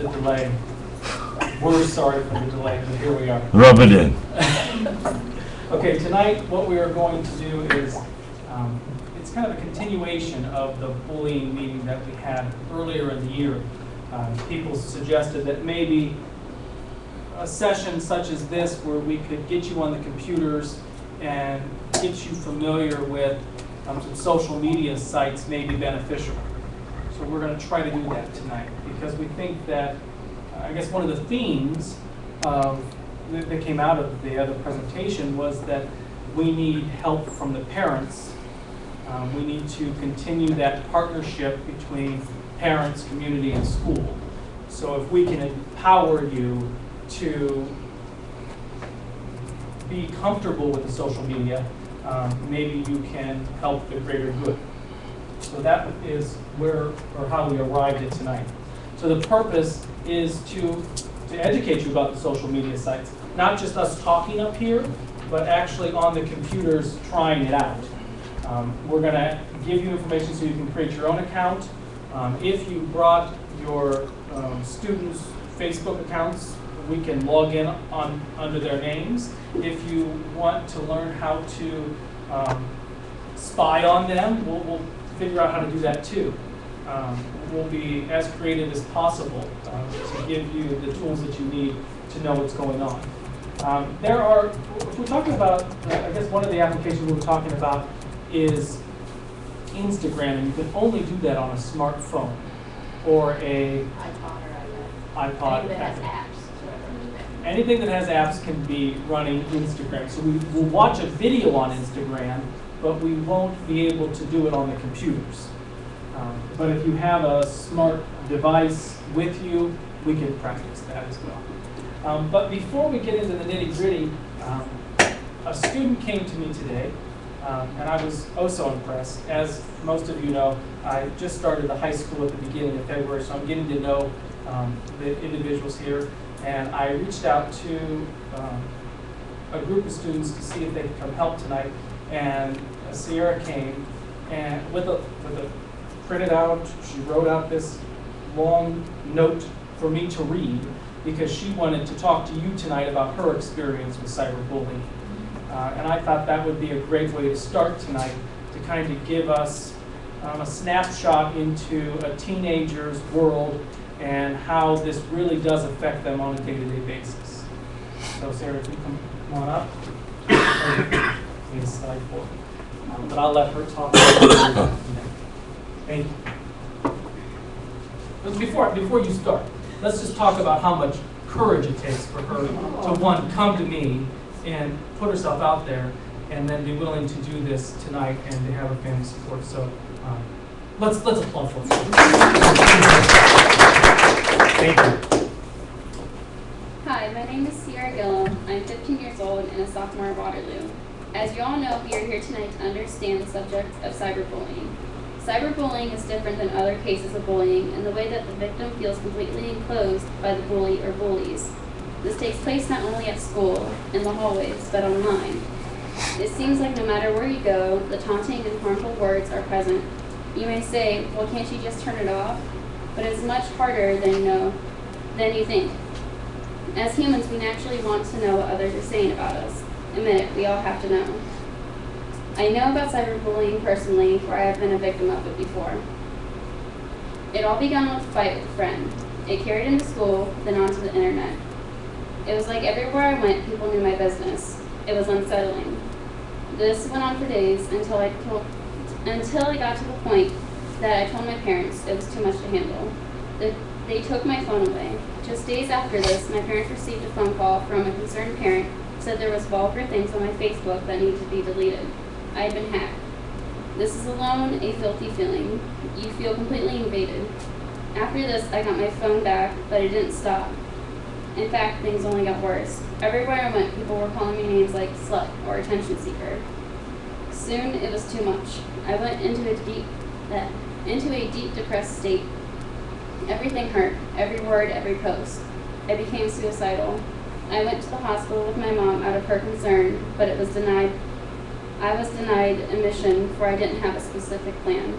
the delay. We're sorry for the delay, but here we are. Rub it in. Okay, tonight what we are going to do is, it's kind of a continuation of the bullying meeting that we had earlier in the year. People suggested that maybe a session such as this where we could get you on the computers and get you familiar with some social media sites may be beneficial. So we're going to try to do that tonight because we think that, I guess one of the themes that came out of the other presentation was that we need help from the parents. We need to continue that partnership between parents, community, and school. So if we can empower you to be comfortable with the social media, maybe you can help the greater good. So that is where or how we arrived at tonight. So the purpose is to educate you about the social media sites. Not just us talking up here, but actually on the computers trying it out. We're going to give you information so you can create your own account. If you brought your students' Facebook accounts, we can log in under their names. If you want to learn how to spy on them, we'll figure out how to do that too. We'll be as creative as possible to give you the tools that you need to know what's going on. If we're talking about, I guess one of the applications we were talking about is Instagram, and you can only do that on a smartphone or a iPod. Anything that has apps. Anything that has apps can be running Instagram. So we will watch a video on Instagram, but we won't be able to do it on the computers. But if you have a smart device with you, we can practice that as well. But before we get into the nitty-gritty, a student came to me today, and I was oh so impressed. As most of you know, I just started the high school at the beginning of February, so I'm getting to know the individuals here. And I reached out to a group of students to see if they could come help tonight. And Sierra came, and with a printed out, she wrote out this long note for me to read because she wanted to talk to you tonight about her experience with cyberbullying. And I thought that would be a great way to start tonight, to kind of give us a snapshot into a teenager's world and how this really does affect them on a day-to-day basis. So Sarah, if you come on up, please slide forward. But I'll let her talk. Thank you. But before you start, let's just talk about how much courage it takes for her to, one, come to me and put herself out there, and then be willing to do this tonight and to have her family support. So let's applaud for her. Thank you. Hi, my name is Sierra Gillum. I'm 15 years old and a sophomore at Waterloo. As you all know, we are here tonight to understand the subject of cyberbullying. Cyberbullying is different than other cases of bullying in the way that the victim feels completely enclosed by the bully or bullies. This takes place not only at school, in the hallways, but online. It seems like no matter where you go, the taunting and harmful words are present. You may say, well, can't you just turn it off? But it's much harder than you think. As humans, we naturally want to know what others are saying about us. Admit it, we all have to know. I know about cyberbullying personally, where I have been a victim of it before. It all began with a fight with a friend. It carried into school, then onto the internet. It was like everywhere I went, people knew my business. It was unsettling. This went on for days until I got to the point that I told my parents it was too much to handle. They took my phone away. Just days after this, my parents received a phone call from a concerned parent who said there was vulgar things on my Facebook that needed to be deleted. I had been hacked. This is alone a filthy feeling. You feel completely invaded. After this, I got my phone back, but it didn't stop. In fact, things only got worse. Everywhere I went, people were calling me names like slut or attention seeker. Soon, it was too much. I went into a deep depressed state. Everything hurt, every word, every post. I became suicidal. I went to the hospital with my mom out of her concern, but I was denied admission for I didn't have a specific plan.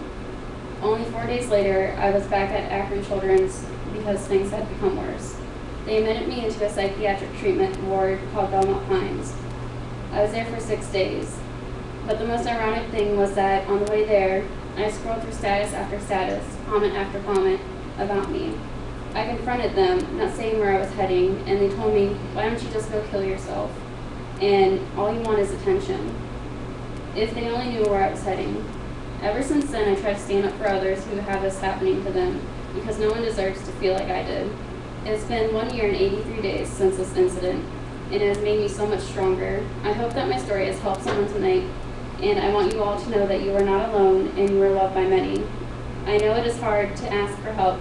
Only 4 days later, I was back at Akron Children's because things had become worse. They admitted me into a psychiatric treatment ward called Belmont Pines. I was there for 6 days. But the most ironic thing was that on the way there, I scrolled through status after status, comment after comment about me. I confronted them, not saying where I was heading, and they told me, why don't you just go kill yourself? And all you want is attention. If they only knew where I was heading. Ever since then, I try to stand up for others who have this happening to them, because no one deserves to feel like I did. It's been 1 year and 83 days since this incident, and it has made me so much stronger. I hope that my story has helped someone tonight, and I want you all to know that you are not alone and you are loved by many. I know it is hard to ask for help,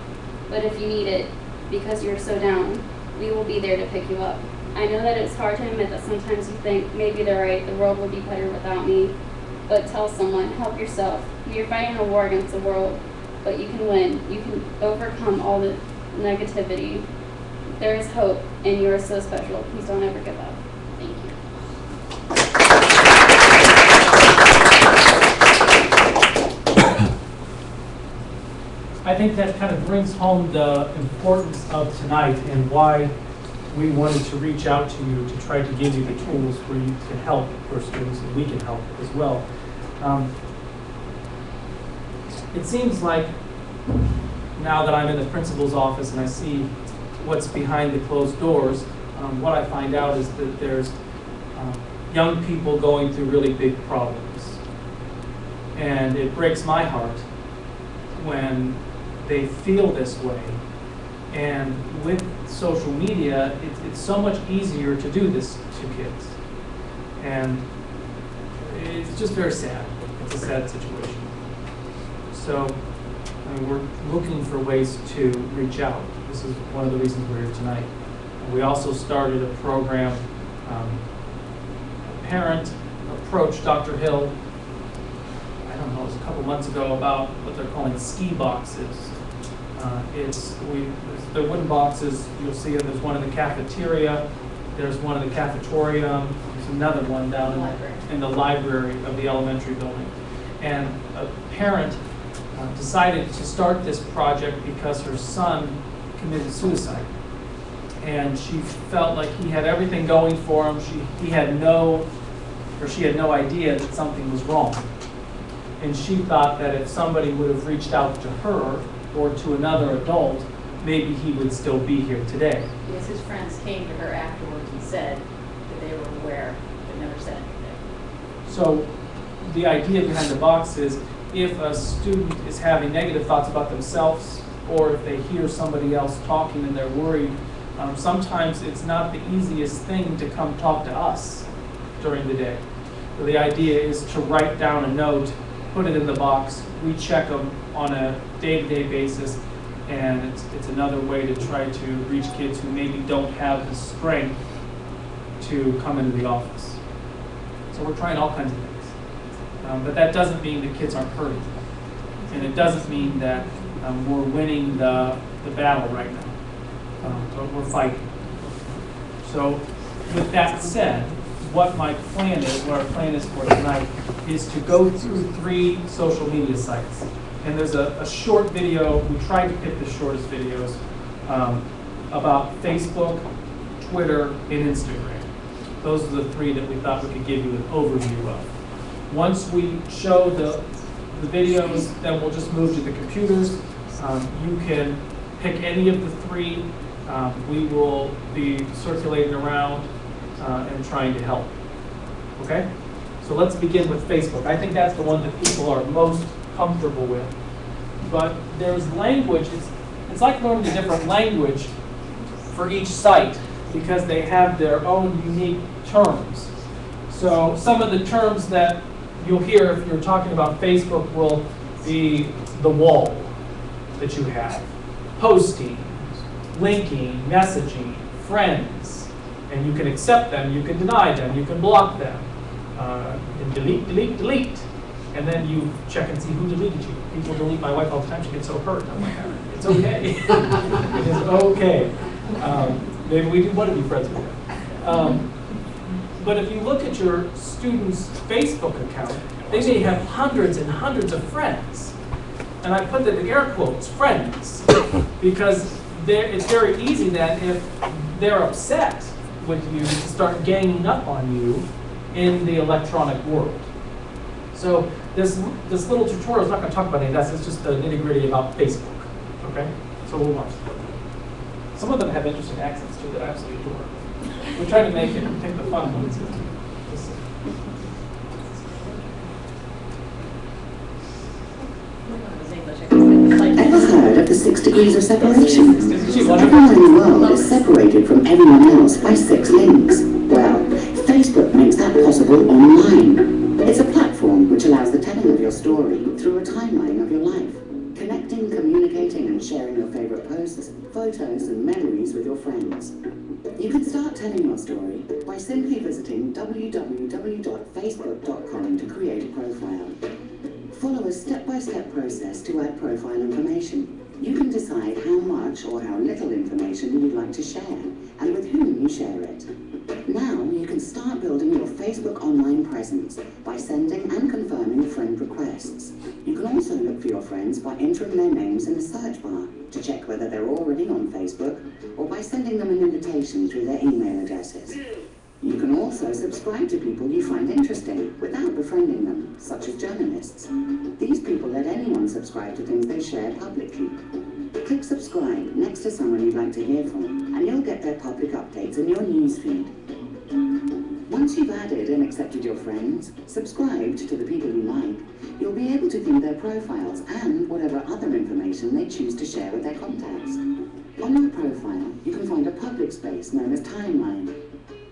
but if you need it, because you're so down, we will be there to pick you up. I know that it's hard to admit that sometimes you think, maybe they're right, the world would be better without me, but tell someone, help yourself. You're fighting a war against the world, but you can win. You can overcome all the negativity. There is hope, and you are so special. Please don't ever give up. Thank you. I think that kind of brings home the importance of tonight and why we wanted to reach out to you to try to give you the tools for you to help your students, and we can help as well. It seems like now that I'm in the principal's office and I see what's behind the closed doors, what I find out is that there's young people going through really big problems. And it breaks my heart when they feel this way. And with social media, it's so much easier to do this to kids. And it's just very sad. It's a sad situation. So we're looking for ways to reach out. This is one of the reasons we're here tonight. We also started a program. A parent approached Dr. Hill, I don't know, it was a couple months ago, about what they're calling ski boxes. They're wooden boxes. You'll see it. There's one in the cafeteria. There's one in the cafetorium. There's another one down in the library of the elementary building. And a parent decided to start this project because her son committed suicide. And she felt like he had everything going for him. She had no idea that something was wrong. And she thought that if somebody would have reached out to her or to another adult, maybe he would still be here today. Yes, his friends came to her afterwards and said that they were aware, but never said anything. So the idea behind the box is if a student is having negative thoughts about themselves, or if they hear somebody else talking and they're worried, sometimes it's not the easiest thing to come talk to us during the day. So the idea is to write down a note, put it in the box. We check them on a day-to-day basis, and it's another way to try to reach kids who maybe don't have the strength to come into the office. So we're trying all kinds of things. But that doesn't mean that kids aren't hurting. And it doesn't mean that we're winning the battle right now. But we're fighting. So with that said, what our plan is for tonight, is to go through 3 social media sites. And there's a short video, we tried to pick the shortest videos, about Facebook, Twitter, and Instagram. Those are the 3 that we thought we could give you an overview of. Once we show the videos, then we'll just move to the computers. You can pick any of the 3. We will be circulating around and trying to help. Okay? So let's begin with Facebook. I think that's the one that people are most comfortable with. But there's language. It's like learning a different language for each site because they have their own unique terms. So some of the terms that you'll hear if you're talking about Facebook will be the wall that you have, posting, linking, messaging, friends, and you can accept them, you can deny them, you can block them, and delete, delete, delete, and then you check and see who deleted you. People delete my wife all the time, she gets so hurt. I'm like, it's okay. It is okay. Maybe we do want to be friends with them. But if you look at your student's Facebook account, they may have hundreds and hundreds of friends. And I put that in air quotes, friends, because it's very easy that if they're upset with you to start ganging up on you in the electronic world. So this little tutorial is not going to talk about any of that. It's just the nitty-gritty about Facebook. Okay? So we'll watch. Some of them have interesting accents too that I absolutely adore. We're trying to take the fun ones. Ever heard of the 6 degrees of separation? Everyone in the world is separated from everyone else by 6 links. Well, Facebook makes that possible online. It's a platform which allows the telling of your story through a timeline of your life, connecting, communicating and sharing your favorite posts, photos and memories with your friends. You can start telling your story by simply visiting www.facebook.com to create a profile. Follow a step-by-step process to add profile information. You can decide how much or how little information you'd like to share and with whom you share it. Now you can start building your Facebook online presence by sending and confirming friend requests. You can also look for your friends by entering their names in the search bar to check whether they're already on Facebook or by sending them an invitation through their email addresses. You can also subscribe to people you find interesting without befriending them, such as journalists. These people let anyone subscribe to things they share publicly. Click subscribe next to someone you'd like to hear from, and you'll get their public updates in your newsfeed. Once you've added and accepted your friends, subscribed to the people you like, you'll be able to view their profiles and whatever other information they choose to share with their contacts. On your profile, you can find a public space known as Timeline.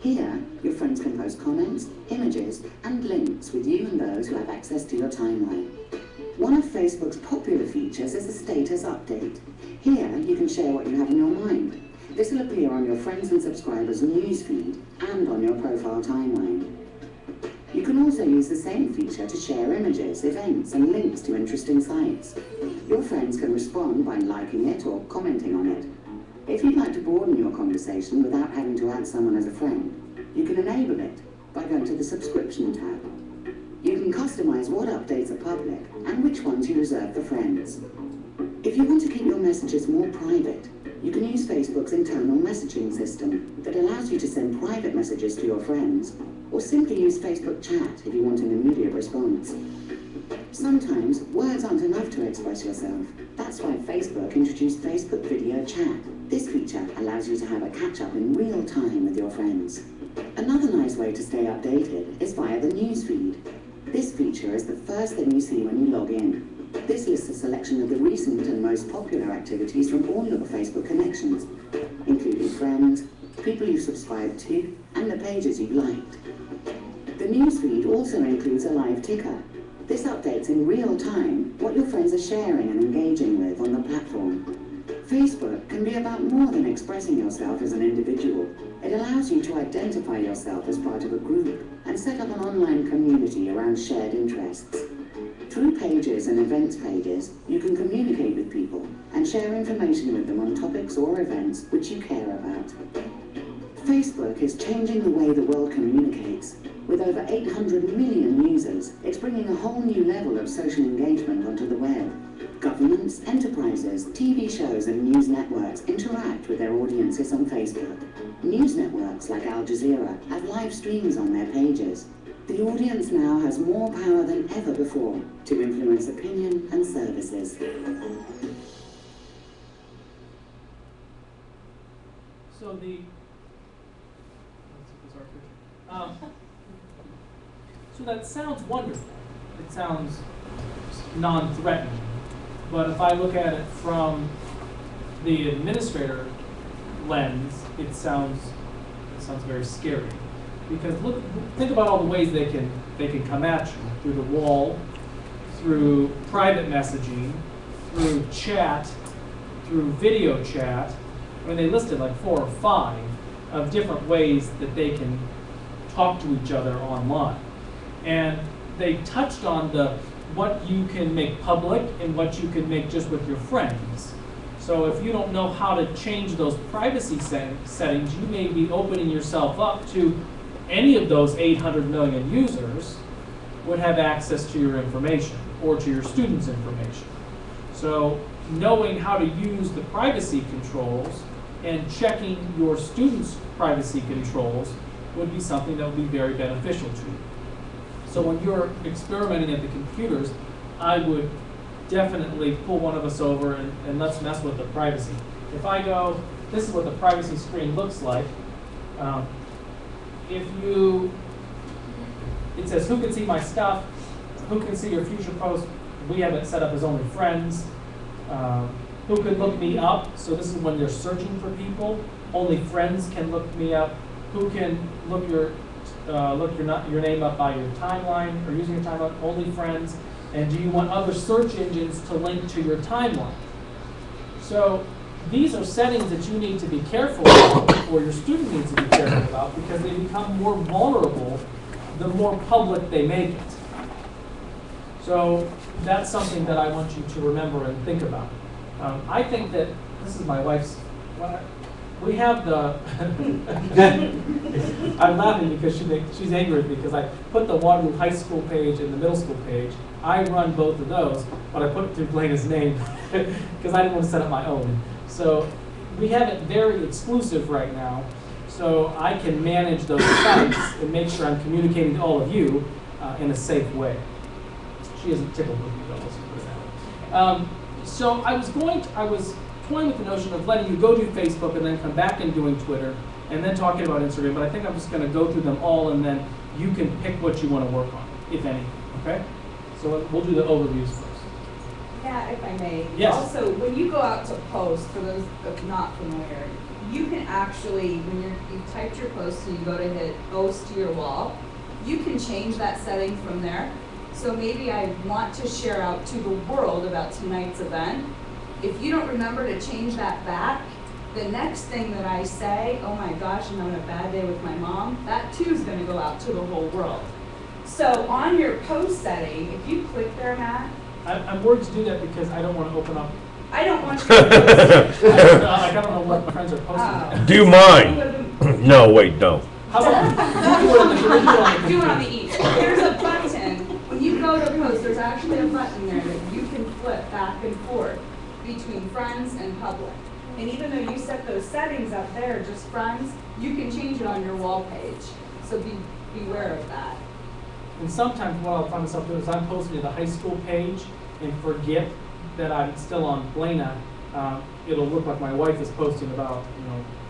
Here, your friends can post comments, images, and links with you and those who have access to your timeline. One of Facebook's popular features is a status update. Here, you can share what you have in your mind. This will appear on your friends and subscribers' newsfeed and on your profile timeline. You can also use the same feature to share images, events, and links to interesting sites. Your friends can respond by liking it or commenting on it. If you'd like to broaden your conversation without having to add someone as a friend, you can enable it by going to the subscription tab. You can customize what updates are public and which ones you reserve for friends. If you want to keep your messages more private, you can use Facebook's internal messaging system that allows you to send private messages to your friends, or simply use Facebook Chat if you want an immediate response. Sometimes words aren't enough to express yourself. That's why Facebook introduced Facebook Video Chat. This feature allows you to have a catch-up in real time with your friends. Another nice way to stay updated is via the newsfeed. This feature is the first thing you see when you log in. This lists a selection of the recent and most popular activities from all your Facebook connections, including friends, people you've subscribed to, and the pages you've liked. The newsfeed also includes a live ticker. This updates in real time what your friends are sharing and engaging with on the platform. Facebook can be about more than expressing yourself as an individual. It allows you to identify yourself as part of a group and set up an online community around shared interests. Through pages and events pages, you can communicate with people and share information with them on topics or events which you care about. Facebook is changing the way the world communicates. With over 800 million users, it's bringing a whole new level of social engagement onto the web. Governments, enterprises, TV shows and news networks interact with their audiences on Facebook. News networks like Al Jazeera have live streams on their pages. The audience now has more power than ever before to influence opinion and services. So so that sounds wonderful. It sounds non-threatening. But if I look at it from the administrator lens, it sounds very scary. Because think about all the ways they can come at you through the wall, through private messaging, through chat, through video chat. I mean, they listed like 4 or 5 of different ways that they can talk to each other online. And they touched on what you can make public and what you can make just with your friends. So if you don't know how to change those privacy settings, you may be opening yourself up to any of those 800 million users would have access to your information or to your students' information. So knowing how to use the privacy controls and checking your students' privacy controls would be something that would be very beneficial to you. So when you're experimenting at the computers, I would definitely pull one of us over and let's mess with the privacy. If I go, this is what the privacy screen looks like. It says who can see my stuff, who can see your future posts. We have it set up as only friends. Who can look me up? So this is when they're searching for people. Only friends can look me up. Who can look your name up by your timeline or using your timeline? Only friends. And do you want other search engines to link to your timeline? So these are settings that you need to be careful about, or your student needs to be careful about, because they become more vulnerable the more public they make it. So that's something that I want you to remember and think about. I think that this is my wife's. We have the. I'm laughing because she's angry at me because I put the Waterloo High School page and the middle school page. I run both of those, but I put it through Glenna's name because I didn't want to set up my own. So we have it very exclusive right now, so I can manage those sites and make sure I'm communicating to all of you in a safe way. She isn't tickled with me though, let's put it that way. So I was toying with the notion of letting you go do Facebook and then come back and doing Twitter and then talking about Instagram, but I think I'm just going to go through them all and then you can pick what you want to work on, if any, okay? So we'll do the overviews first. Yeah, if I may. Yes. Also, when you go out to post, for those not familiar, you can actually, when you've typed your post and you go to hit post to your wall, you can change that setting from there. So maybe I want to share out to the world about tonight's event. If you don't remember to change that back, the next thing that I say, oh my gosh, I'm having a bad day with my mom, that too is going to go out to the whole world. So on your post setting, if you click there, Matt. I'm worried to do that because I don't want to open up. I don't want you to post. I don't know what my friends are posting. Do mine. No, wait, don't. How about do it on the east. There's a button. When you go to post, there's actually a button there that you can flip back and forth between friends and public. And even though you set those settings up there, just friends, you can change it on your wall page. So beware of that. And sometimes what I'll find myself doing is I'm posting to the high school page and forget that I'm still on Blana. It'll look like my wife is posting about,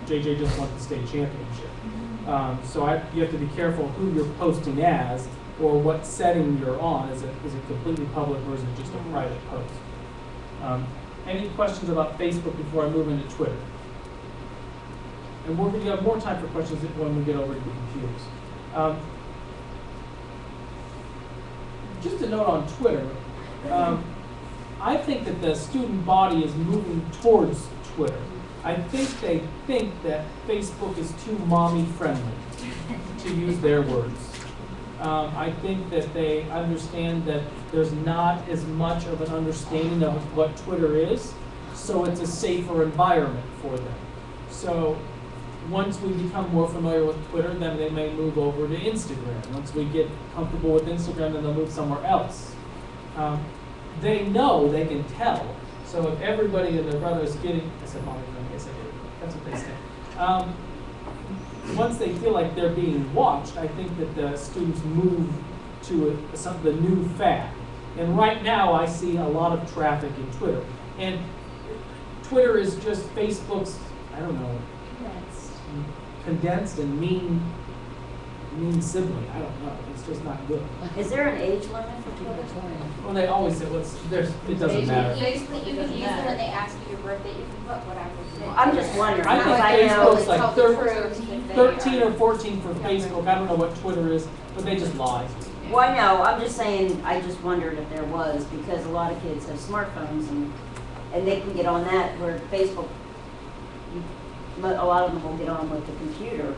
JJ just won the state championship. So you have to be careful who you're posting as or what setting you're on. Is it completely public or is it just a private post? Any questions about Facebook before I move into Twitter? And we're going to have more time for questions when we get over to the computers. Just a note on Twitter. I think that the student body is moving towards Twitter. I think they think that Facebook is too mommy friendly, to use their words. I think that they understand that there's not as much of an understanding of what Twitter is, so it's a safer environment for them. So once we become more familiar with Twitter, then they may move over to Instagram. Once we get comfortable with Instagram, then they'll move somewhere else. They know, they can tell. So if everybody and their brother is getting, I said mommy friendly, yes I did. That's what they say. Once they feel like they're being watched, I think that the students move to the new fad. And right now, I see a lot of traffic in Twitter. And Twitter is just Facebook's, I don't know, condensed and mean sibling. I don't know. It's just not good. Is there an age limit for Twitter? Well, they always say, it doesn't matter. Facebook, you can use it when they ask you your birthday, you can put whatever. I'm just wondering. I think because know Facebook's like 13 or 14 for Facebook. I don't know what Twitter is, but they just lie. Well, I know. I'm just saying, I just wondered if there was, because a lot of kids have smartphones and they can get on that, where Facebook, a lot of them will get on with the computer,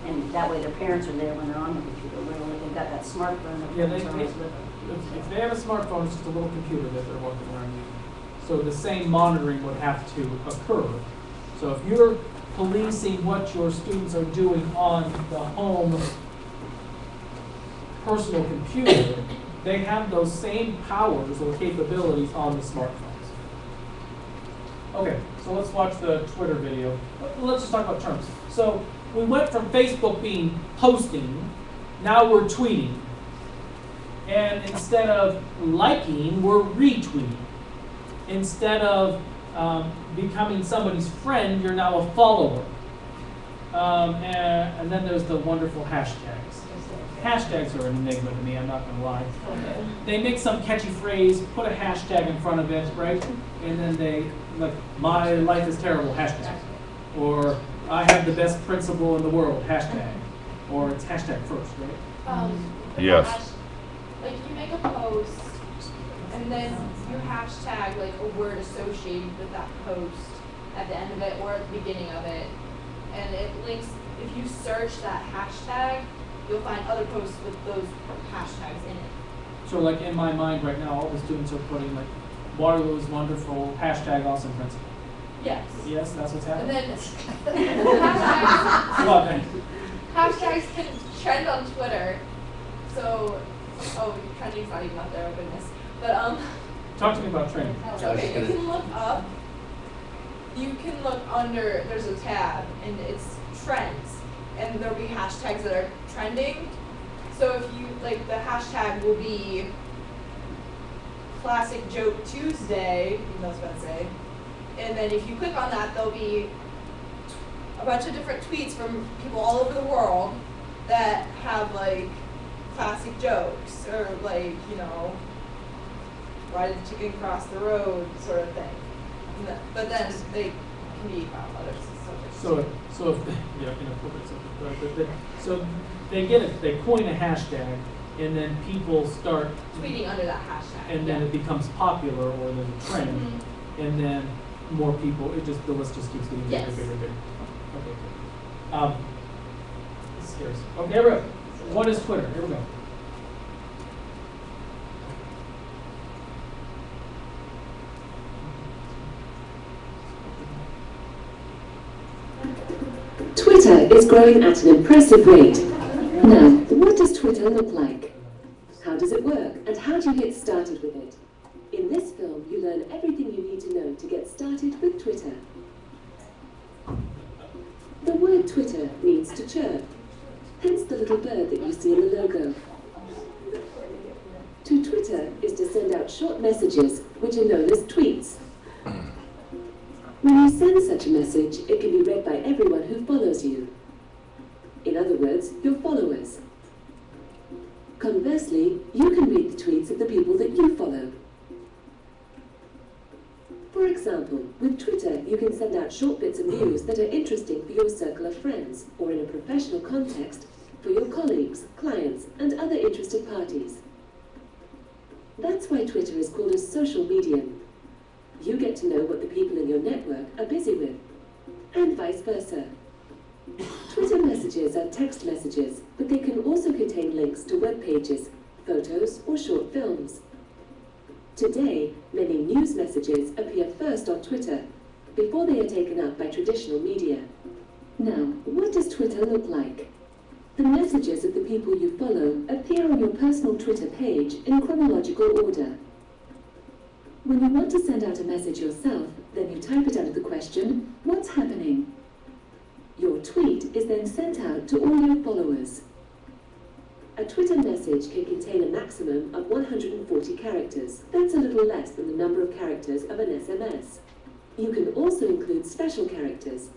and that way their parents are there when they're on the computer. Literally, they've got that smartphone. Yeah, if they have a smartphone, it's just a little computer that they're walking around using. So the same monitoring would have to occur. So if you're policing what your students are doing on the home personal computer, they have those same powers or capabilities on the smartphones. Okay, so let's watch the Twitter video. Let's just talk about terms. So we went from Facebook being posting, now we're tweeting. And instead of liking, we're retweeting. Instead of becoming somebody's friend, you're now a follower. And then there's the wonderful hashtags. Hashtags are an enigma to me, I'm not gonna lie. They make some catchy phrase, put a hashtag in front of it, right? And then they, like, my life is terrible, hashtag. Or I have the best principal in the world, hashtag. Or it's hashtag first, right? Yes. Like you make a post and then you hashtag like a word associated with that post at the end of it or at the beginning of it. And it links, if you search that hashtag, you'll find other posts with those hashtags in it. So like in my mind right now, all the students are putting like, Waterloo is wonderful, hashtag awesome principal. Yes. Yes, that's what's And happening? then hashtags, Well, thank you. hashtags can trend on Twitter. So, oh, trending's not even up there, oh goodness. But Talk to me about training. okay, you can look under, there's a tab, and it's trends, and there'll be hashtags that are trending. So if you, like, the hashtag will be Classic Joke Tuesday, even though I was about to say, and then if you click on that, there'll be a bunch of different tweets from people all over the world that have, like, classic jokes, or, like, you know, why did the chicken cross the road, sort of thing. But then they can be about other subjects. So if they, yeah, inappropriate subject, right? But so they get it, they coin a hashtag, and then people start Tweeting under that hashtag. and then it becomes popular, or there's a trend, Mhm. and then more people. It just, the list just keeps getting bigger, Yes. bigger, bigger. Okay. Good. This scares. Okay, here we go. What is Twitter? Here we go. Twitter is growing at an impressive rate. Now, what does Twitter look like? How does it work, and how do you get started with it? In this film, you learn everything you need to know to get started with Twitter. The word Twitter means to chirp, hence the little bird that you see in the logo. To Twitter is to send out short messages, which are known as tweets. When you send such a message, it can be read by everyone who follows you. In other words, your followers. Conversely, you can read the tweets of the people that you follow. For example, with Twitter, you can send out short bits of news that are interesting for your circle of friends, or in a professional context, for your colleagues, clients, and other interested parties. That's why Twitter is called a social medium. You get to know what the people in your network are busy with, and vice versa. Twitter messages are text messages, but they can also contain links to web pages, photos, or short films. Today, many news messages appear first on Twitter, before they are taken up by traditional media. Now, what does Twitter look like? The messages of the people you follow appear on your personal Twitter page in chronological order. When you want to send out a message yourself, then you type it under the question, "What's happening?" Your tweet is then sent out to all your followers. A Twitter message can contain a maximum of 140 characters. That's a little less than the number of characters of an SMS. You can also include special characters.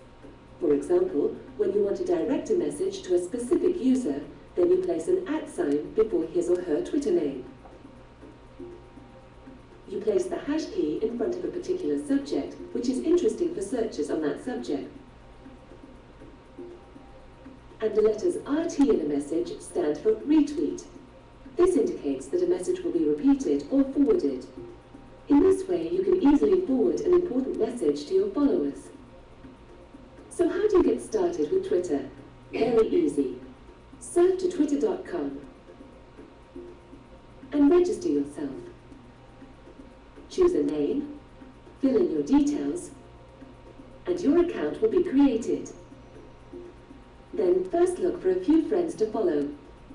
For example, when you want to direct a message to a specific user, then you place an @ before his or her Twitter name. You place the hash key in front of a particular subject, which is interesting for searches on that subject. And the letters RT in a message stand for retweet. This indicates that a message will be repeated or forwarded. In this way, you can easily forward an important message to your followers. So how do you get started with Twitter? Very easy. Surf to twitter.com and register yourself. Choose a name, fill in your details, and your account will be created. Then first look for a few friends to follow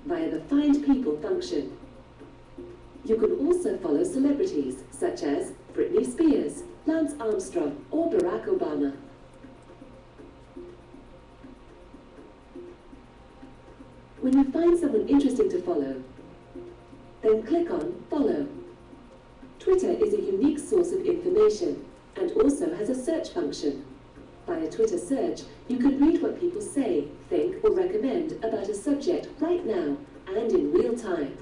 via the Find People function. You can also follow celebrities such as Britney Spears, Lance Armstrong, or Barack Obama. When you find someone interesting to follow, then click on Follow. Twitter is a unique source of information and also has a search function. Via Twitter search, you can read what people say, think, or recommend about a subject right now and in real time.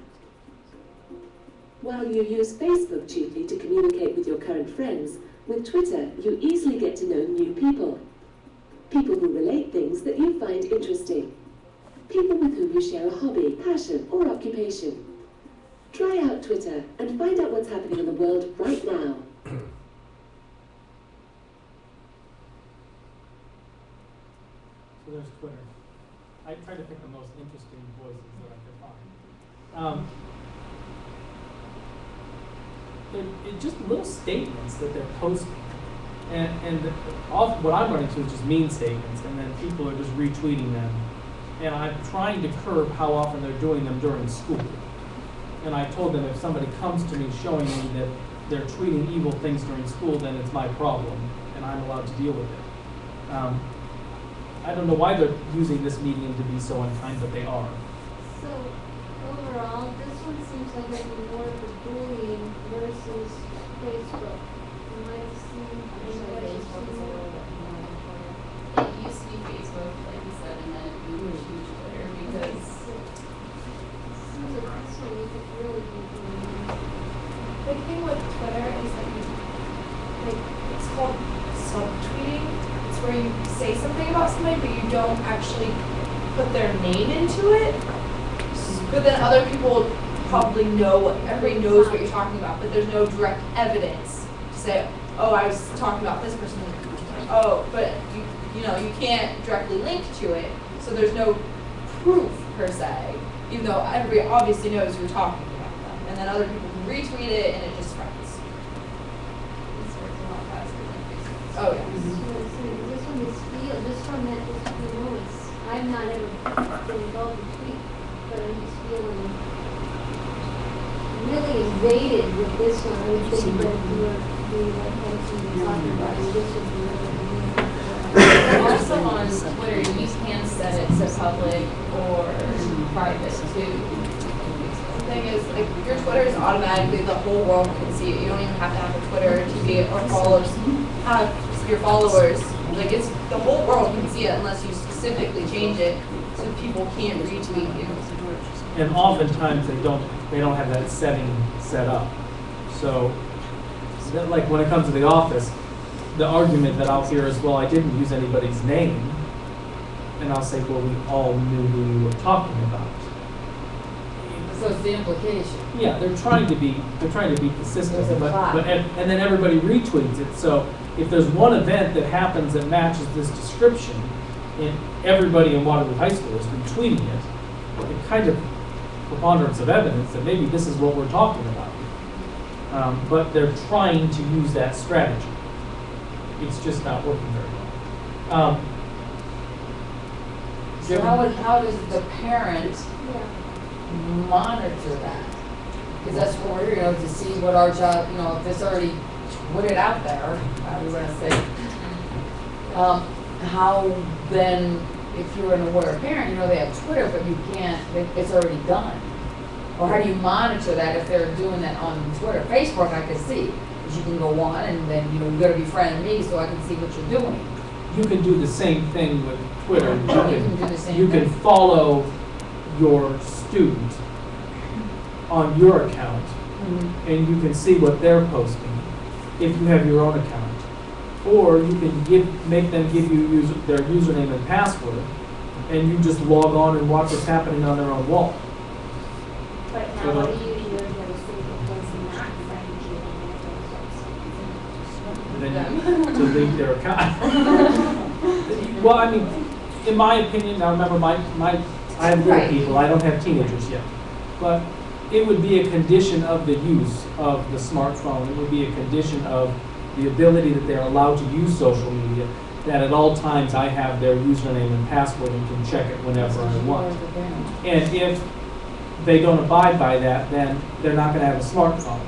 While you use Facebook chiefly to communicate with your current friends, with Twitter you easily get to know new people. People who relate things that you find interesting. People with whom you share a hobby, passion, or occupation. Try out Twitter and find out what's happening in the world right now. So there's Twitter. I tried to pick the most interesting voices that I could find. They're just little statements that they're posting. And what I'm running to is just mean statements, and then people are just retweeting them. And I'm trying to curb how often they're doing them during school. And I told them if somebody comes to me showing me that they're tweeting evil things during school, then it's my problem, and I'm allowed to deal with it. I don't know why they're using this medium to be so unkind, but they are. So overall, this one seems like it'd be more of a bullying versus Facebook. You might have seen Facebook is a little bit more than Twitter. It used to be Facebook, like you said, and then it moved to Twitter because seems like this one you could really be bullying. The thing with Twitter is that it's called subtweeting. It's where you say something about somebody, but you don't actually put their name into it. But then other people probably know, everybody knows what you're talking about, but there's no direct evidence to say, oh, I was talking about this person. Oh, but you know, you can't directly link to it, so there's no proof per se, even though everybody obviously knows you're talking about them. And then other people can retweet it, and it just spreads. Oh yeah. This one that just noise. I've not ever been involved in tweet, but I'm just feeling really invaded with this one. I would think that if you were talking about it, this would be really. also on Twitter, you can set it to public or private too. The thing is, like, your Twitter is automatically, the whole world can see it. You don't even have to have a Twitter to be or followers. Have your followers. Like, it's the whole world can see it unless you specifically change it so people can't retweet you. And oftentimes they don't have that setting set up. So that, like when it comes to the office, the argument that I'll hear is, well, I didn't use anybody's name. And I'll say, well, we all knew who you were talking about. So it's the implication. Yeah, they're trying to be consistent, and then everybody retweets it. So if there's one event that happens that matches this description, and everybody in Waterloo High School has been tweeting it, it kind of preponderance of evidence that maybe this is what we're talking about. But they're trying to use that strategy. It's just not working very well. So how does the parent monitor that? Because that's what we're here, to see what our job, if it's already put it out there, how do you want to say? How then, if you're an aware parent, they have Twitter, but you can't, it's already done. Or how do you monitor that if they're doing that on Twitter? Facebook, I can see, because you can go on and then, you got to be friend me so I can see what you're doing. You can do the same thing with Twitter. You can follow your student on your account, and you can see what they're posting if you have your own account. Or you can make them give you their username and password, and you just log on and watch what's happening on their own wall. But now what do you do if those people post not Then to delete their account. Well, I mean, in my opinion, now remember, I have little people, I don't have teenagers yet. But it would be a condition of the use of the smartphone, it would be a condition of the ability that they're allowed to use social media, that at all times I have their username and password and can check it whenever I want. And if they don't abide by that, then they're not going to have a smartphone.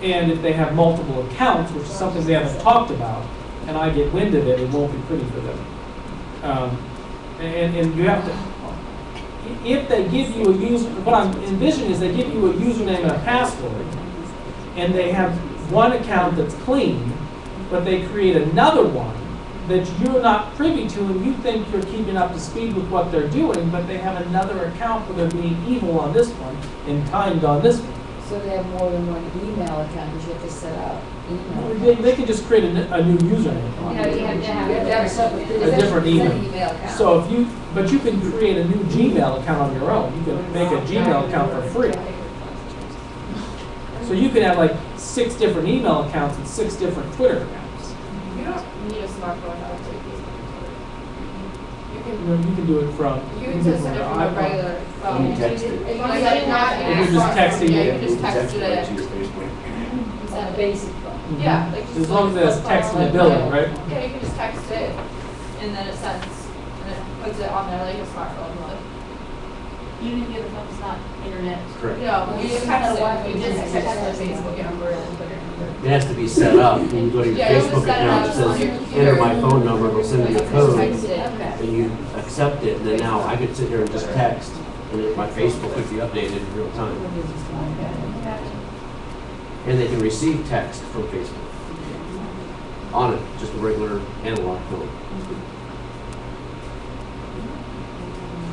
And if they have multiple accounts, which is something they haven't talked about, and I get wind of it, it won't be pretty for them. And you have to, if they give you a user, what I'm envisioning is they give you a username and a password, and they have one account that's clean, but they create another one that you're not privy to, and you think you're keeping up to speed with what they're doing, but they have another account where they're being evil on this one and kind on this one. So they have more than one email account, because you have to set up email. They can just create a new username. You have to have You have to have a separate. A different email. account. So if you, but you can create a new Gmail account on your own. You can make a Gmail account for free. So you can have like 6 different email accounts and 6 different Twitter accounts. You don't need a smartphone to update Facebook. You can do it from. You can just send it from a iPhone. regular phone. You can text it. As long as it's not If you're just texting yeah, it. you just text it. Right to your Facebook. It's not a basic phone. Yeah, like As long as it has text and ability, right? Yeah, you can just text it, and then it sends, and it puts it on there like a smartphone would. Even if the phone's not internet. Correct. You know, you just text it, you just text the Facebook number and Twitter number. It has to be set up. You go to your Yeah, you Facebook just set it account, up it says, on your computer. enter my phone number, it'll send me a code, Text it. and you accept it, and then now I could sit here and just text, and then my Facebook could be updated in real time. And they can receive text from Facebook on it, just a regular analog phone.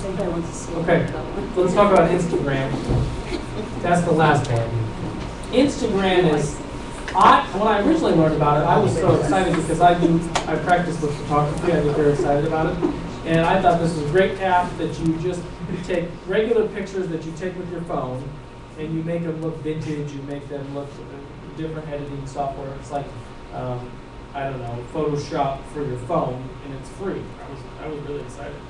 Everybody wants to see it. Okay, let's talk about Instagram. That's the last one. Instagram is, when I originally learned about it, I was so excited because I practiced with photography. I was very excited about it. And I thought this was a great app that you just take regular pictures that you take with your phone and you make them look vintage, you make them look different editing software. It's like, I don't know, Photoshop for your phone, and it's free. I was really excited.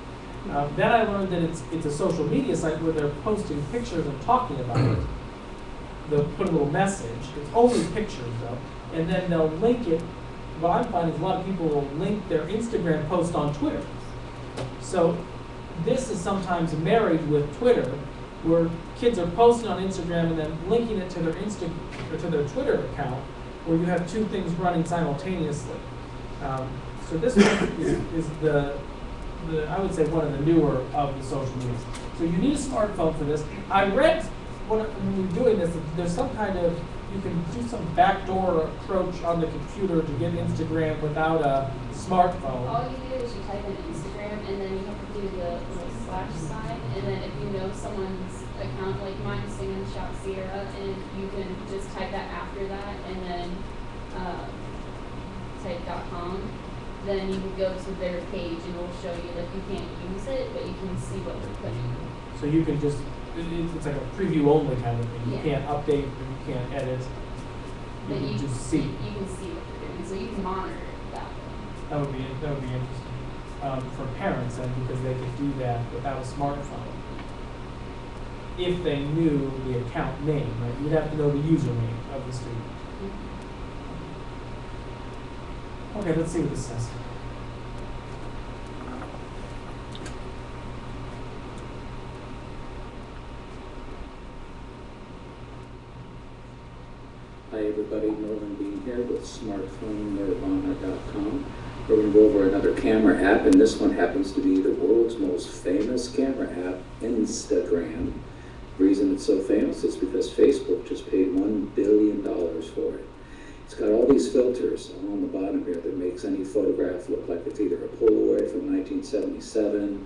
Then I learned that it's a social media site where they're posting pictures and talking about it. They'll put a little message. It's only pictures though, and then they'll link it. What I'm finding is a lot of people will link their Instagram post on Twitter. So this is sometimes married with Twitter, where kids are posting on Instagram and then linking it to their to their Twitter account, where you have 2 things running simultaneously. So this one is the I would say one of the newer of the social media. So you need a smartphone for this. I read when you're doing this, there's some kind of, you can do some backdoor approach on the computer to get Instagram without a smartphone. All you do is you type in Instagram, and then you have to do the little slash sign, and then if you know someone's account, like mine's Singing Shop Sierra, and you can just type that after that, and then type .com. Then you can go to their page and it will show you, like, you can't use it, but you can see what they're putting. So you can just, it's like a preview only kind of thing. You Yeah. can't update, or you can't edit. You But can just see. You can see what they're doing, so you can monitor it that way. That would be interesting for parents, then, because they could do that without a smartphone. If they knew the account name, right? You'd have to know the username of the student. Okay, let's see what this says. Hi everybody, Norman Bean here with smartphonenirvana.com. We're going to go over another camera app, and this one happens to be the world's most famous camera app, Instagram. The reason it's so famous is because Facebook just paid $1 billion for it. It's got all these filters along the bottom here that makes any photograph look like it's either a Polaroid from 1977,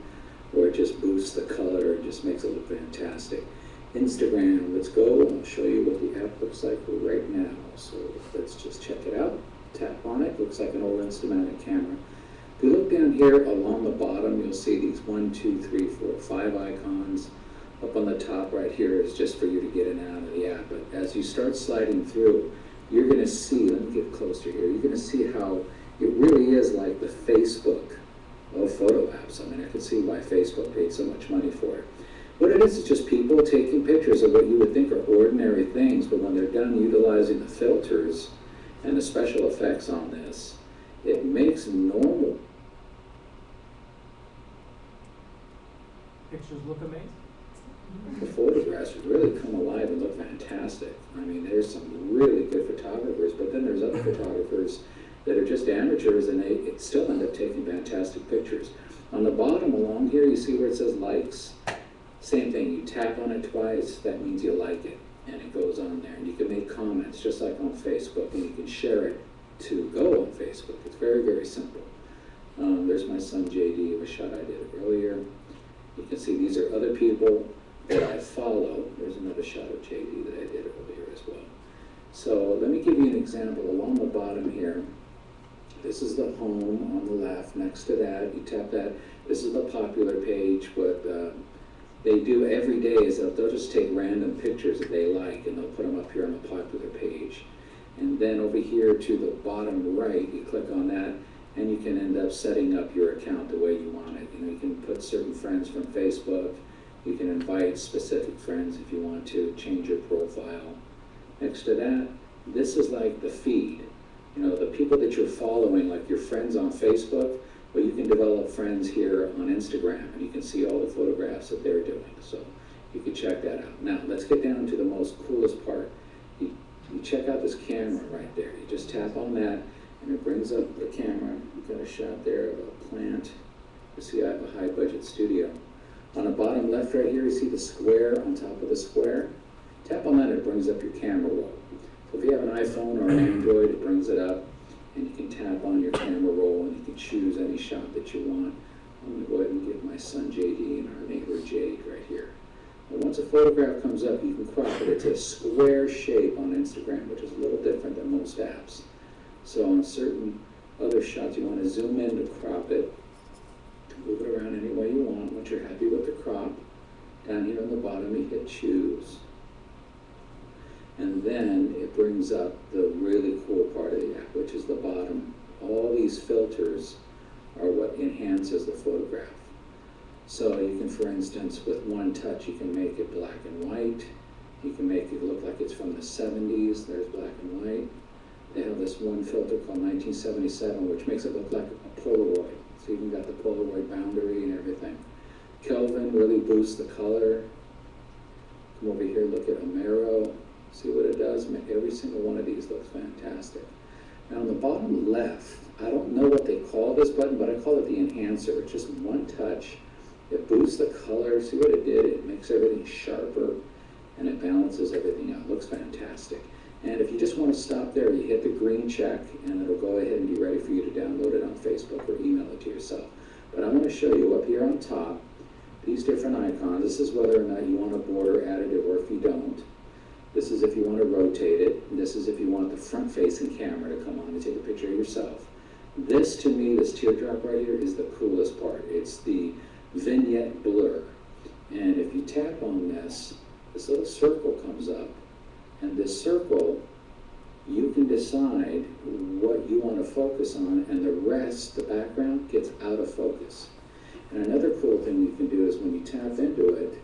or it just boosts the color and just makes it look fantastic. Instagram, let's go. I'll show you what the app looks like right now. So let's just check it out. Tap on it. Looks like an old Instamatic camera. If you look down here along the bottom, you'll see these 1, 2, 3, 4, 5 icons. Up on the top right here is just for you to get in and out of the app. But as you start sliding through, you're going to see, let me get closer here, you're going to see how it really is like the Facebook of photo apps. I mean, I can see why Facebook paid so much money for it. What it is just people taking pictures of what you would think are ordinary things, but when they're done utilizing the filters and the special effects on this, it makes normal Pictures look amazing. the photographs really come alive and look fantastic. I mean, there's some really good photographers, but then there's other photographers that are just amateurs and they still end up taking fantastic pictures. On the bottom along here, you see where it says likes? Same thing, you tap on it twice, that means you like it, and it goes on there. And you can make comments just like on Facebook, and you can share it to go on Facebook. It's very, very simple. There's my son JD, a shot I did earlier. You can see these are other people that I follow. There's another shot of JD that I did earlier as well. So let me give you an example. Along the bottom here, this is the home on the left. Next to that, you tap that. This is the popular page. What they do every day is that they'll just take random pictures that they like and they'll put them up here on the popular page. And then over here to the bottom right, you click on that and you can end up setting up your account the way you want it. You know, you can put certain friends from Facebook. You can invite specific friends if you want to, change your profile. Next to that, this is like the feed. You know, the people that you're following, like your friends on Facebook, well, you can develop friends here on Instagram, and you can see all the photographs that they're doing. So you can check that out. Now, let's get down to the most coolest part. You check out this camera right there. You just tap on that, and it brings up the camera. You've got a shot there of a plant. You see I have a high-budget studio. On the bottom left right here, you see the square on top of the square. Tap on that, it brings up your camera roll. So if you have an iPhone or an Android, it brings it up, and you can tap on your camera roll, and you can choose any shot that you want. I'm going to go ahead and get my son JD and our neighbor Jade right here. And once a photograph comes up, you can crop it. It's a square shape on Instagram, which is a little different than most apps. So on certain other shots, you want to zoom in to crop it. Move it around any way you want. Once you're happy with the crop, down here on the bottom, you hit choose. And then it brings up the really cool part of the app, which is the bottom. All these filters are what enhances the photograph. So you can, for instance, with one touch, you can make it black and white. You can make it look like it's from the 70s. There's black and white. They have this one filter called 1977, which makes it look like a Polaroid. So you even got the Polaroid boundary and everything. Kelvin really boosts the color. Come over here, look at Amero. See what it does? Make every single one of these looks fantastic. Now on the bottom left, I don't know what they call this button, but I call it the enhancer. It's just one touch. It boosts the color. See what it did? It makes everything sharper and it balances everything out. It looks fantastic. And if you just want to stop there, you hit the green check and it'll go ahead and be ready for you to download it on Facebook or email it to yourself. But I'm going to show you up here on top, these different icons. This is whether or not you want a border added or if you don't. This is if you want to rotate it. And this is if you want the front-facing camera to come on and take a picture of yourself. This, to me, this teardrop right here is the coolest part. It's the vignette blur. And if you tap on this little circle comes up. And this circle, you can decide what you want to focus on, and the rest, the background, gets out of focus. And another cool thing you can do is when you tap into it,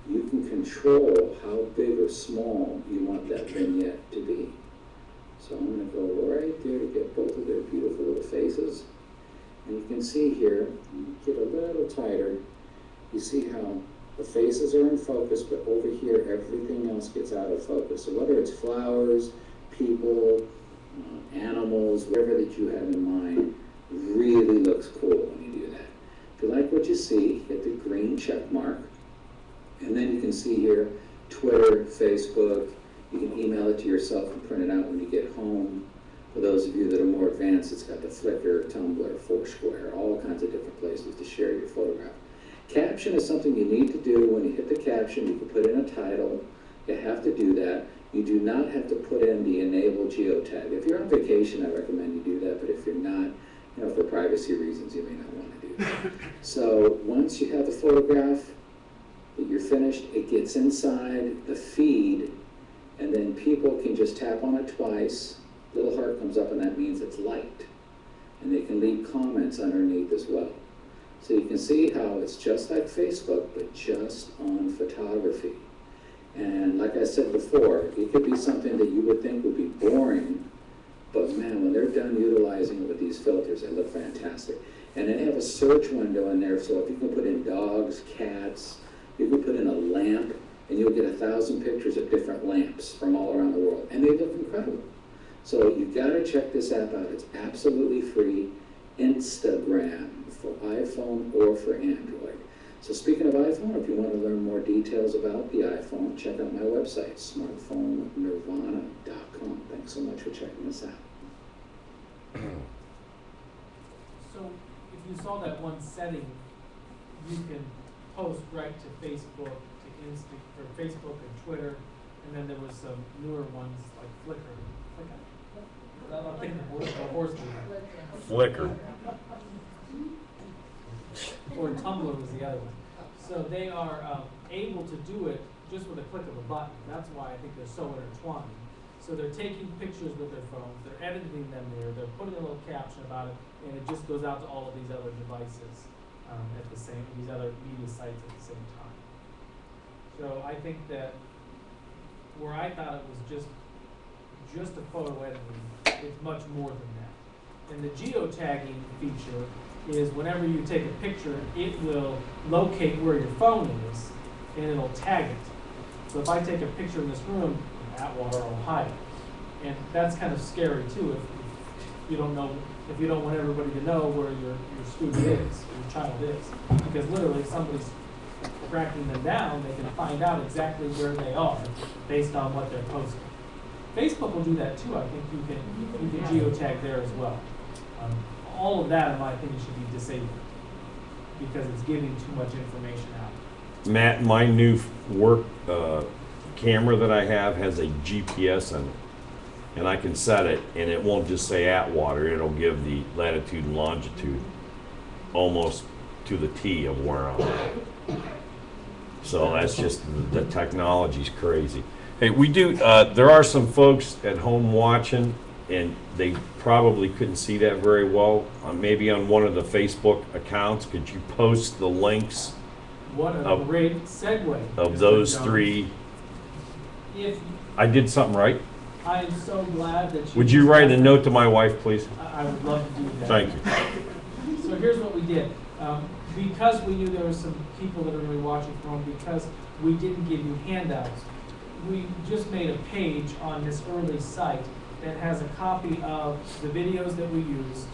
you can control how big or small you want that vignette to be. So I'm going to go right there to get both of their beautiful little faces. And you can see here, get a little tighter, you see how the faces are in focus, but over here, everything else gets out of focus. So whether it's flowers, people, animals, whatever that you have in mind, really looks cool when you do that. If you like what you see, hit the green check mark. And then you can see here, Twitter, Facebook. You can email it to yourself and print it out when you get home. For those of you that are more advanced, it's got the Flickr, Tumblr, Foursquare, all kinds of different places to share your photograph. Caption is something you need to do. When you hit the caption, you can put in a title. You have to do that. You do not have to put in the enable geotag. If you're on vacation, I recommend you do that, but if you're not, you know, for privacy reasons, you may not want to do that. So once you have the photograph, that you're finished, it gets inside the feed, and then people can just tap on it twice. Little heart comes up, and that means it's liked. And they can leave comments underneath as well. So you can see how it's just like Facebook, but just on photography. And like I said before, it could be something that you would think would be boring, but man, when they're done utilizing it with these filters, they look fantastic. And they have a search window in there, so if you can put in dogs, cats, You can put in a lamp, and you'll get 1,000 pictures of different lamps from all around the world, and they look incredible. So you've got to check this app out. It's absolutely free. Instagram for iPhone or for Android. So speaking of iPhone, if you want to learn more details about the iPhone, check out my website, smartphonenirvana.com. Thanks so much for checking this out. So if you saw that one setting, you can post right to Facebook, or Facebook and Twitter, and then there was some newer ones like Flickr. I'm thinking the horse movie. Flickr. Or Tumblr was the other one. So they are able to do it just with a click of a button. That's why I think they're so intertwined. So they're taking pictures with their phones, they're editing them there, they're putting a little caption about it, and it just goes out to all of these other devices these other media sites at the same time. So I think that where I thought it was just a photo editing, it's much more than that. And the geotagging feature is whenever you take a picture, it will locate where your phone is, and it'll tag it. So if I take a picture in this room, Atwater, Ohio, and that's kind of scary too if you don't know, if you don't want everybody to know where your student is, or your child is. Because literally if somebody's tracking them down, they can find out exactly where they are based on what they're posting. Facebook will do that too. I think you can geotag there as well. All of that, in my opinion, should be disabled because it's giving too much information out. Matt, my new work camera that I have has a GPS in it, and I can set it, and it won't just say Atwater. It'll give the latitude and longitude almost to the T of where I'm at. So that's just, the technology's crazy. Hey, we do, there are some folks at home watching, and they probably couldn't see that very well. Maybe on one of the Facebook accounts, could you post the links? What a great segue. Of those three. If I did something right. I am so glad that you. Would you write a note to my wife, please? I would love to do that. Thank you. So here's what we did. Because we knew there were some people that are going to be watching from home, because we didn't give you handouts, we just made a page on this early site that has a copy of the videos that we used,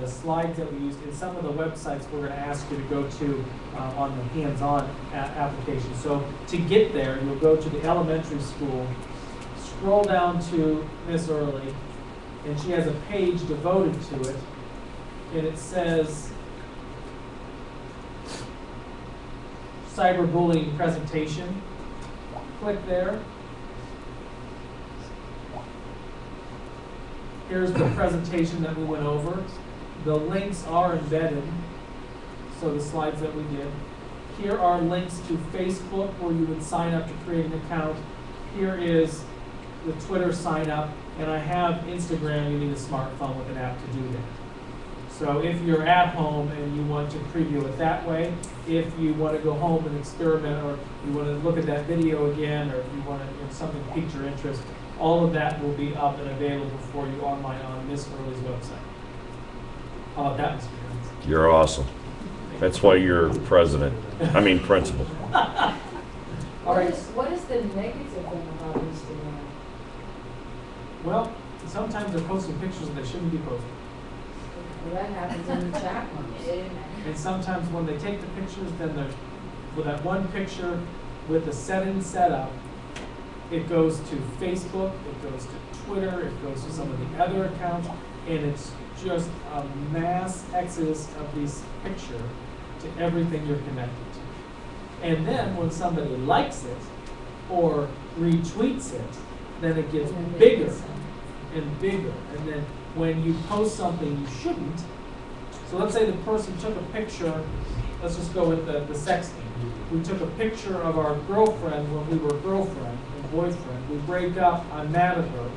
the slides that we used, and some of the websites we're going to ask you to go to on the hands-on application. So to get there, you'll go to the elementary school, scroll down to Miss Early, and she has a page devoted to it, and it says cyberbullying presentation. Click there. Here's the presentation that we went over. The links are embedded, so the slides that we did. Here are links to Facebook where you would sign up to create an account. Here is the Twitter sign up, and I have Instagram. You need a smartphone with an app to do that. So if you're at home and you want to preview it that way, if you want to go home and experiment, or you want to look at that video again, or if you want to, if something piques your interest, all of that will be up and available for you online on Miss Early's website. How about that, Mr. Jones? You're awesome. That's why you're president. I mean principal. All right. What is the negative thing about Instagram? Well, sometimes they're posting pictures that they shouldn't be posting. Well, that happens in the chat rooms. And sometimes when they take the pictures, then they're, with that one picture with the settings set up, it goes to Facebook, it goes to Twitter, it goes to some of the other accounts, and it's just a mass exodus of this picture to everything you're connected to. And then when somebody likes it or retweets it, then it gets bigger and bigger. And then when you post something you shouldn't, so let's say the person took a picture, let's just go with the sexting. We took a picture of our girlfriend when we were girlfriend and boyfriend. We break up, I'm mad at her.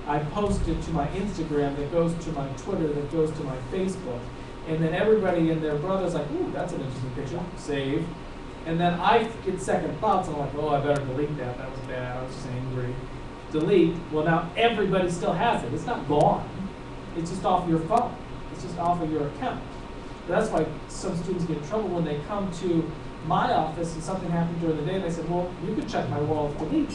I post it to my Instagram, that goes to my Twitter, that goes to my Facebook. And then everybody and their brother's like, ooh, that's an interesting picture, save. And then I get second thoughts, and I'm like, oh, I better delete that, that was bad, I was just angry. Delete, well now everybody still has it, it's not gone. It's just off your phone, it's just off of your account. That's why some students get in trouble when they come to my office and something happened during the day, and they said, well, you could check my wall of delete.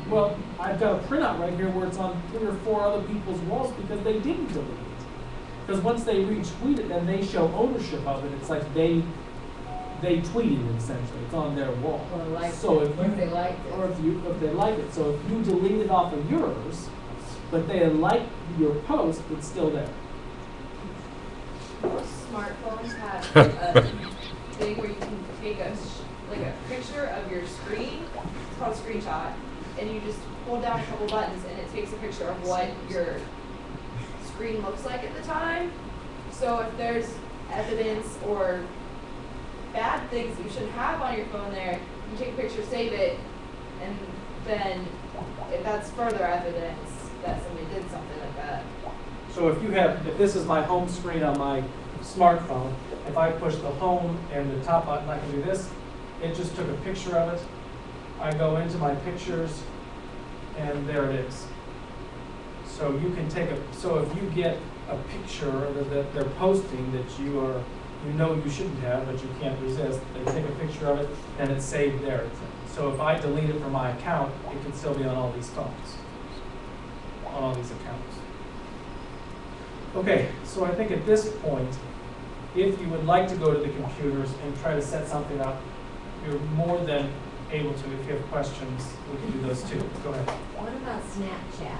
Well, I've got a printout right here where it's on 3 or 4 other people's walls because they didn't delete it. Because once they retweet it, then they show ownership of it. It's like they tweeted it essentially. It's on their wall. Or like so it, if or you, if they liked it. or if they like it. So if you delete it off of yours, but they liked your post, it's still there. Most smartphones have a thing where you can take a picture of your screen. It's called a screenshot, and you just hold down a couple buttons, and it takes a picture of what your screen looks like at the time. So if there's evidence or bad things you shouldn't have on your phone there, you take a picture, save it, and then if that's further evidence that somebody did something like that. So if this is my home screen on my smartphone, if I push the home and the top button, I can do this. It just took a picture of it. I go into my pictures, and there it is. So you can so if you get a picture that they're posting that you know you shouldn't have, but you can't resist, they take a picture of it, and it's saved there. So if I delete it from my account, it can still be on all these phones, on all these accounts. Okay, so I think at this point, if you would like to go to the computers and try to set something up, you're more than able to. If you have questions, we can do those too. Go ahead. What about Snapchat?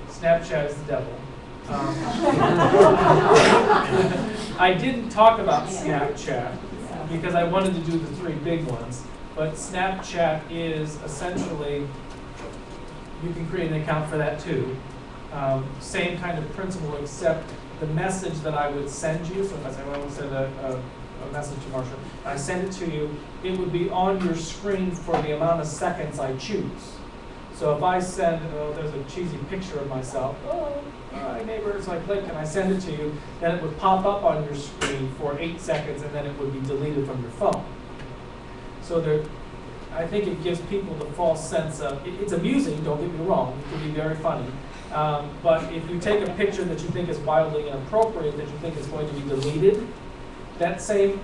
Snapchat is the devil. I didn't talk about Snapchat because I wanted to do the 3 big ones, but Snapchat is essentially, you can create an account for that too. Same kind of principle, except the message that I would send you, so if I say, well, I want to send a message to Marcia, I send it to you, it would be on your screen for the amount of seconds I choose. So if I send, there's a cheesy picture of myself, hi neighbor, so I click and I send it to you, then it would pop up on your screen for 8 seconds and then it would be deleted from your phone. So I think it gives people the false sense of, it's amusing, don't get me wrong, it can be very funny, but if you take a picture that you think is wildly inappropriate, that you think is going to be deleted, that same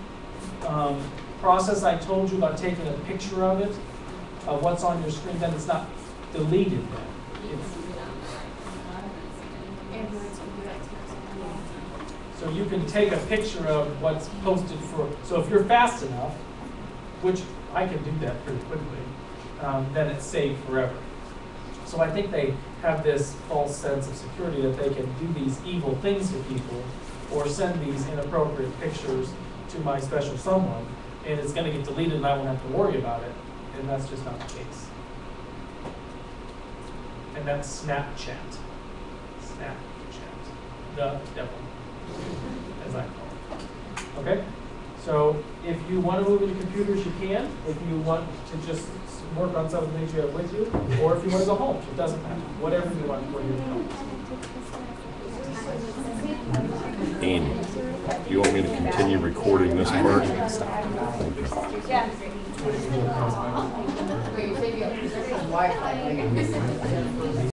process I told you about taking a picture of it, of what's on your screen, then it's not deleted then. So you can take a picture of what's posted so if you're fast enough, which I can do that pretty quickly, then it's saved forever. So I think they have this false sense of security that they can do these evil things to people or send these inappropriate pictures to my special someone, and it's going to get deleted and I won't have to worry about it, and that's just not the case. And that's Snapchat. Snapchat. The devil, as I call it. Okay? So if you want to move into computers, you can. If you want to just work on some of the things you have with you, or if you want to go home, it doesn't matter. Whatever you want for your home. Andy, do you want me to continue recording this part? Yeah. Wait, you say you have Wi-Fi.